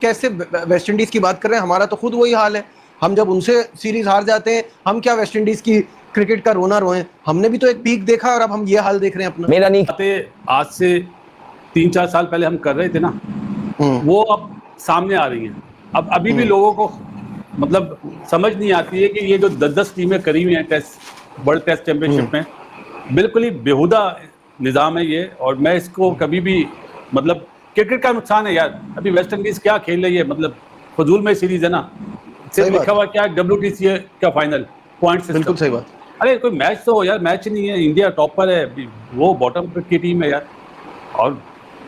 कैसे West Indies की बात कर रहे हैं, हमारा तो खुद वही हाल है। हम जब उनसे सीरीज हार जाते हैं, हम क्या वेस्ट इंडीज की क्रिकेट का रोना रोए? हमने भी तो एक पीक देखा और अब हम ये हाल देख रहे हैं अपना। मेरा नहीं आज से 3-4 साल पहले हम कर रहे थे ना, वो अब सामने आ रही हैं। अब अभी भी लोगों को मतलब समझ नहीं आती है कि ये जो 10-10 टीमें करी हुई हैं टेस्ट वर्ल्ड टेस्ट चैंपियनशिप में, बिल्कुल ही बेहुदा निज़ाम है ये। और मैं इसको कभी भी मतलब क्रिकेट का नुकसान है यार। अभी वेस्ट इंडीज क्या खेल रही है, मतलब फजूल में सीरीज है ना। सिर्फ लिखा हुआ क्या WTC का फाइनल पॉइंट सिस्टम। बिल्कुल सही बात। अरे कोई मैच तो हो यार, मैच नहीं है। इंडिया टॉप पर है, वो बॉटम की टीम है यार। और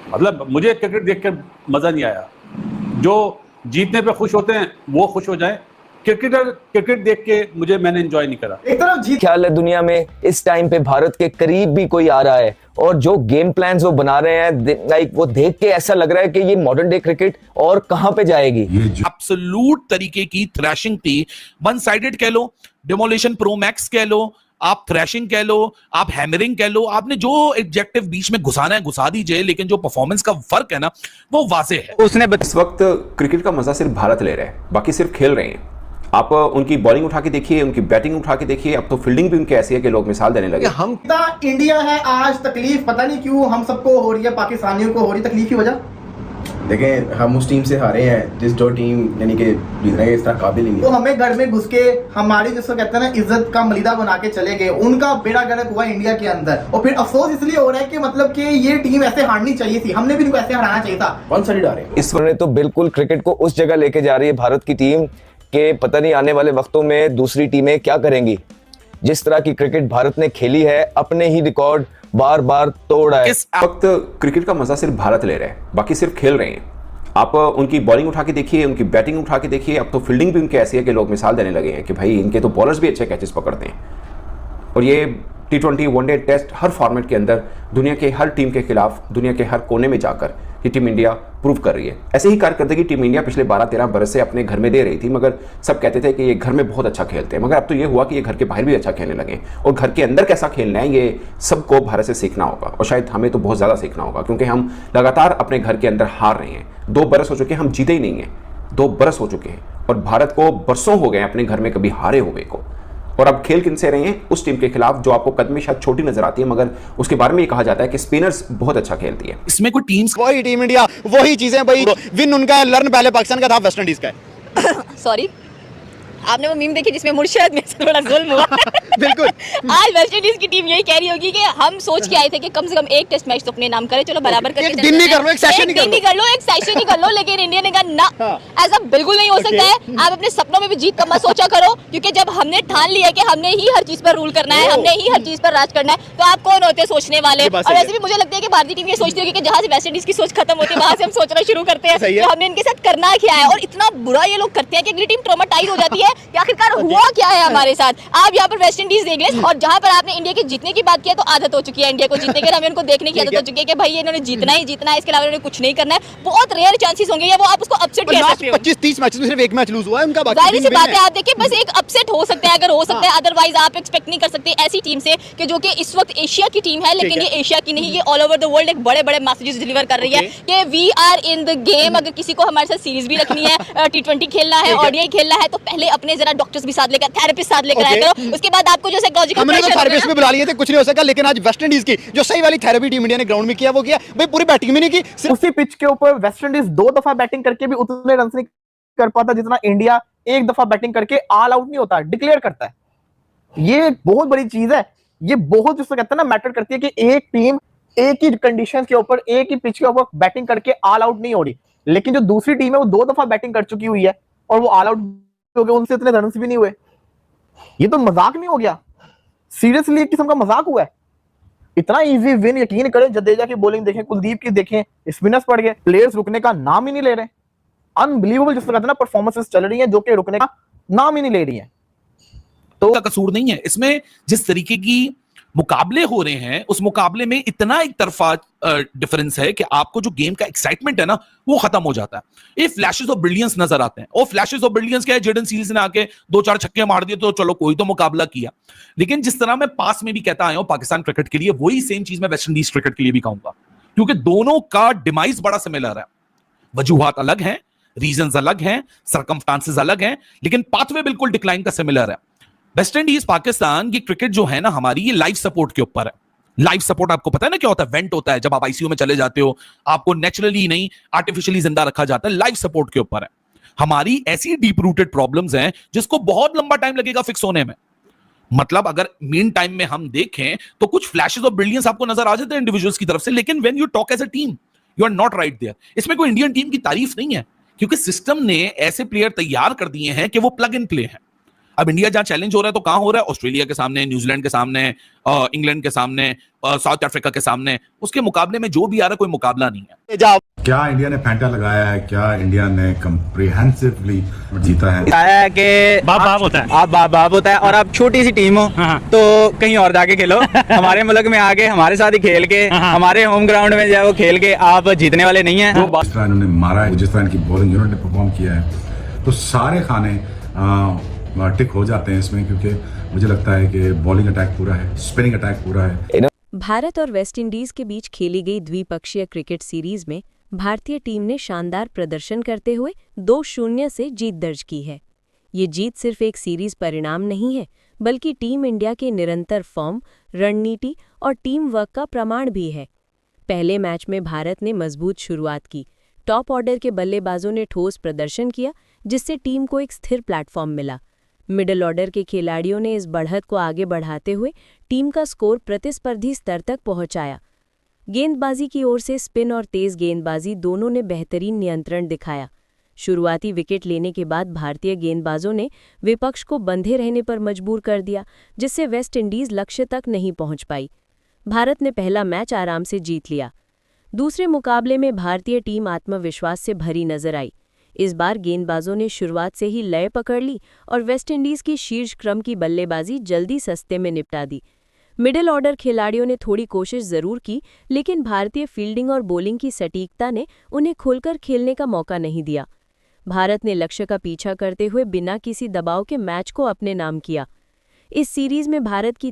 मतलब मुझे क्रिकेट देख कर मजा नहीं आया। जो जीतने पे खुश होते हैं वो खुश हो जाएं। क्रिकेट देख के मैंने एंजॉय नहीं करा। एक तरफ जीत ख्याल है दुनिया में इस टाइम पे भारत के करीब भी कोई आ रहा है, और जो गेम प्लान्स वो बना रहे हैं, लाइक वो देख के ऐसा लग रहा है कि ये मॉडर्न डे क्रिकेट और कहां पे जाएगी। एब्सोल्यूट तरीके की थ्रैशिंग थी, वन साइडेड कह लो, डेमोलिशन प्रो मैक्स कह लो, आप थ्रैशिंग कह लो, आप हैमरिंग कह लो, आपने जो एडजेक्टिव बीच में घुसाना है घुसा दीजिए, लेकिन जो परफॉर्मेंस का फर्क है ना वो वाज़ेह है। उसने इस वक्त क्रिकेट का मजा सिर्फ भारत ले रहा है, बाकी सिर्फ खेल रहे हैं। आप उनकी बॉलिंग उठा के देखिए, उनकी बैटिंग उठा के देखिए, अब तो फील्डिंग भी उनकी ऐसी है कि लोग मिसाल देने लगे। हम इंडिया है आज, तकलीफ पता नहीं क्यों हम सबको हो रही है, पाकिस्तानियों को हो रही तकलीफ की वजह। देखें, हम उस टीम से हारे हैं जिस जो टीम यानी कि जीतने के इस तरह काबिल ही नहीं। तो हमें घर में घुस के हमारी जिसको कहते हैं ना इज्जत का मलिदा बना के चले गए, उनका बेड़ा गर्क हुआ इंडिया के अंदर। और फिर अफसोस इसलिए हो रहा है कि मतलब कि ये टीम ऐसे हारनी चाहिए थी, हमने भी इनको ऐसे हराना चाहिए था। वन साइड आ रहे हैं इस वक्त तो बिल्कुल क्रिकेट को उस जगह लेके जा रही है भारत की टीम के पता नहीं आने वाले वक्तों में दूसरी टीमें क्या करेंगी। जिस तरह की क्रिकेट भारत ने खेली है, अपने ही रिकॉर्ड बार बार तोड़ा है। इस वक्त क्रिकेट का मजा सिर्फ भारत ले रहा है, बाकी सिर्फ खेल रहे हैं। आप उनकी बॉलिंग उठा के देखिए, उनकी बैटिंग उठा के देखिए, अब तो फील्डिंग भी उनकी ऐसी है कि लोग मिसाल देने लगे हैं कि भाई इनके तो बॉलर्स भी अच्छे कैचेस पकड़ते हैं। और ये T20 वनडे टेस्ट हर फॉर्मेट के अंदर दुनिया के हर टीम के खिलाफ दुनिया के हर कोने में जाकर ये टीम इंडिया प्रूव कर रही है। ऐसे ही कारकर्दगी टीम इंडिया पिछले 12-13 बरस से अपने घर में दे रही थी, मगर सब कहते थे कि ये घर में बहुत अच्छा खेलते हैं। मगर अब तो ये हुआ कि ये घर के बाहर भी अच्छा खेलने लगे, और घर के अंदर कैसा खेलना है ये सबको भारत से सीखना होगा। और शायद हमें तो बहुत ज़्यादा सीखना होगा, क्योंकि हम लगातार अपने घर के अंदर हार रहे हैं। 2 बरस हो चुके हैं, हम जीते ही नहीं हैं। 2 बरस हो चुके हैं और भारत को बरसों हो गए अपने घर में कभी हारे हुए को। और अब खेल किनसे रहे हैं? उस टीम के खिलाफ जो आपको कद में शायद छोटी नजर आती है, मगर उसके बारे में ये कहा जाता है कि स्पिनर्स बहुत अच्छा खेलती है। इसमें कोई टीम्स वही टीम इंडिया वही चीजें भाई, विन उनका है, लर्न पहले पाकिस्तान का था, वेस्ट इंडीज का है। सॉरी, आपने वो मीम देखी जिसमें मुर्शिद में से बड़ा जुल्म हुआ? बिल्कुल। आज वेस्ट इंडीज की टीम यही कह रही होगी कि हम सोच के आए थे कि कम से कम एक टेस्ट मैच तो अपने नाम करें, चलो बराबर करके एक दिन नहीं कर लो, एक सेशन ही कर लो, एक सेशन ही कर लो। लेकिन इंडिया ने कहा ना, ऐसा बिल्कुल नहीं हो सकता है। आप अपने सपनों में भी जीत का मत सोचा करो, क्योंकि जब हमने ठान लिया कि हमने ही हर चीज पर रूल करना है, हमने ही हर चीज पर राज करना है, तो आप कौन होते हैं सोचने वाले? और वैसे भी मुझे लगता है कि भारतीय टीम ये सोचती होगी कि जहां से वेस्ट इंडीज की सोच खत्म होती है वहां से हम सोचना शुरू करते हैं कि हमने इनके साथ करना क्या है। और इतना बुरा ये लोग करते हैं कि अगली टीम ट्रॉमाटाइज हो जाती है कि आखिरकार हुआ क्या है हमारे साथ। आप यहाँ पर वेस्ट इंडीज देख लें, और जहां पर आपने इंडिया के जीतने की बात किया तो आदत हो चुकी है इंडिया को जीतने की, हमें उनको देखने की आदत हो चुकी है कि भाई इन्होंने जीतना ही जीतना है, इसके अलावा इन्होंने कुछ नहीं करना है। बहुत रेयर चांसेस होंगे या वो आप उसको अपसेट कह सकते हो। 25-30 मैच में सिर्फ एक मैच लूज हुआ है उनका, जाहिर सी बात है। आप देखिए बस एक अपसेट हो सकता है, अगर हो सकता है, अदरवाइज आप एक्सपेक्ट नहीं कर सकते ऐसी टीम से कि जो कि इस वक्त एशिया की टीम है, लेकिन ये एशिया की नहीं, ये ऑल ओवर द वर्ल्ड एक बड़े बड़े मैसेजेस डिलीवर कर रही है कि we are in the game. अगर किसी को हमारे साथ सीरीज भी रखनी है, T20 खेलना है, ODI खेलना है, तो पहले अपने जरा डॉक्टर्स भी साथ लेकर, थेरेपिस्ट साथ लेकर आया करो। उसके बाद आपको जो साइकोलॉजिकल प्रेशर थेरेपिस्ट भी बुला लिए थे, कुछ नहीं हो सका। लेकिन आज वेस्ट इंडीज की जो सही वाली थेरेपी टीम इंडिया ने ग्राउंड में किया वो किया भाई, पूरी बैटिंग भी नहीं की। उसी पिच के ऊपर वेस्ट इंडीज 2 दफा बैटिंग करके भी उतने रन नहीं कर पाता जितना इंडिया 1 दफा बैटिंग करके ऑल आउट नहीं होता, डिक्लेयर करता है। ये बहुत बड़ी चीज है, ये बहुत जिसको कहते हैं ना मैटर करती है कि एक टीम एक ही कंडीशंस के ऊपर एक ही पिच के ऊपर बैटिंग करके ऑल आउट नहीं हो रही, लेकिन जो दूसरी टीम है वो 2 दफा बैटिंग कर चुकी हुई है और वो ऑल आउट हो गए, उनसे इतने रन भी नहीं हुए। ये तो मजाक नहीं हो गया, सीरियसली एक किस्म का मजाक हुआ है। इतना इजी विन, यकीन करें जडेजा की बॉलिंग देखें, कुलदीप की देखें, स्पिनर्स पड़ गए, प्लेयर्स रुकने का नाम ही नहीं ले रहे। अनबिलीवेबल जिसको कहते हैं ना परफॉर्मेंसेस चल रही हैं जो कि रुकने का नाम ही नहीं ले रही हैं। तो कसूर नहीं है इसमें। जिस तरीके की मुकाबले हो रहे हैं उस मुकाबले में इतना एक तरफा डिफरेंस है कि आपको जो गेम का एक्साइटमेंट है ना वो खत्म हो जाता है। ये फ्लैशेस ऑफ ब्रिलियंस नजर आते हैं, और फ्लैशेस ऑफ ब्रिलियंस क्या है, जेडन सीरीज ने आके 2-4 छक्के मार दिए तो चलो कोई तो मुकाबला किया। लेकिन जिस तरह मैं पास में भी कहता आया हूं पाकिस्तान क्रिकेट के लिए, वही सेम चीज मैं वेस्ट इंडीज क्रिकेट के लिए भी कहूंगा, क्योंकि दोनों का डिमाइस बड़ा सिमिलर है। वजूहात अलग हैं, रीजंस अलग हैं, सर्कमस्टांसेस अलग हैं, लेकिन पाथवे बिल्कुल डिक्लाइन का सिमिलर है। वेस्ट इंडीज पाकिस्तान की क्रिकेट जो है ना हमारी, ये लाइफ सपोर्ट के ऊपर है। लाइफ सपोर्ट आपको पता है ना क्या होता है? वेंट होता है जब आप आईसीयू में चले जाते हो, आपको नेचुरली नहीं आर्टिफिशियली जिंदा रखा जाता है। लाइफ सपोर्ट के ऊपर है। हमारी ऐसी डीप रूटेड प्रॉब्लम्स हैं जिसको बहुत लंबा टाइम लगेगा फिक्स होने में। मतलब अगर मीन टाइम में हम देखें तो कुछ फ्लैशेस ऑफ ब्रिलियंस आपको नजर आ जाते हैं इंडिविजुअल्स की तरफ से, लेकिन when you talk as a team you are not right there. इसमें कोई इंडियन टीम की तारीफ नहीं है, क्योंकि सिस्टम ने ऐसे प्लेयर तैयार कर दिए हैं कि वो प्लग इन प्ले हैं। अब इंडिया जहां चैलेंज हो रहा है तो कहां हो रहा है? ऑस्ट्रेलिया के सामने, न्यूजीलैंड के सामने, इंग्लैंड के सामने, साउथ अफ्रीका के सामने। उसके मुकाबले में जो भी आ रहा है कोई मुकाबला नहीं है। क्या इंडिया ने फैंटा लगाया है? क्या इंडिया ने कंप्रिहेंसिवली जीता है? आया कि बाप होता है, आप बाप होता है और आप छोटी सी टीम हो तो कहीं और जाके खेलो। हमारे मुल्क में आके हमारे साथ ही खेल के, हमारे होम ग्राउंड में जो वो खेल के आप जीतने वाले नहीं है। जिस तरह इन्होंने मारा है, जिस तरह इनकी बॉलिंग यूनिट ने परफॉर्म किया है, तो सारे खाने टिक हो जाते हैं इसमें, क्योंकि मुझे लगता है कि बॉलिंग अटैक पूरा है, स्पिनिंग अटैक पूरा है। भारत और वेस्टइंडीज के बीच खेली गई द्विपक्षीय क्रिकेट सीरीज में भारतीय टीम ने शानदार प्रदर्शन करते हुए 2-0 से जीत दर्ज की है। ये जीत सिर्फ एक सीरीज परिणाम नहीं है, बल्कि टीम इंडिया के निरंतर फॉर्म, रणनीति और टीम वर्क का प्रमाण भी है। पहले मैच में भारत ने मजबूत शुरुआत की। टॉप ऑर्डर के बल्लेबाजों ने ठोस प्रदर्शन किया, जिससे टीम को एक स्थिर प्लेटफॉर्म मिला। मिडिल ऑर्डर के खिलाड़ियों ने इस बढ़त को आगे बढ़ाते हुए टीम का स्कोर प्रतिस्पर्धी स्तर तक पहुंचाया। गेंदबाजी की ओर से स्पिन और तेज गेंदबाजी दोनों ने बेहतरीन नियंत्रण दिखाया। शुरुआती विकेट लेने के बाद भारतीय गेंदबाजों ने विपक्ष को बंधे रहने पर मजबूर कर दिया, जिससे वेस्ट इंडीज लक्ष्य तक नहीं पहुंच पाई। भारत ने पहला मैच आराम से जीत लिया। दूसरे मुकाबले में भारतीय टीम आत्मविश्वास से भरी नजर आई। इस बार गेंदबाजों ने शुरुआत से ही लय पकड़ ली और वेस्टइंडीज की शीर्ष क्रम की बल्लेबाजी जल्दी सस्ते में निपटा दी। मिडिल ऑर्डर खिलाड़ियों ने थोड़ी कोशिश जरूर की, लेकिन भारतीय फील्डिंग और बॉलिंग की सटीकता ने उन्हें खुलकर खेलने का मौका नहीं दिया। भारत ने लक्ष्य का पीछा करते हुए बिना किसी दबाव के मैच को अपने नाम किया। इस सीरीज में भारत की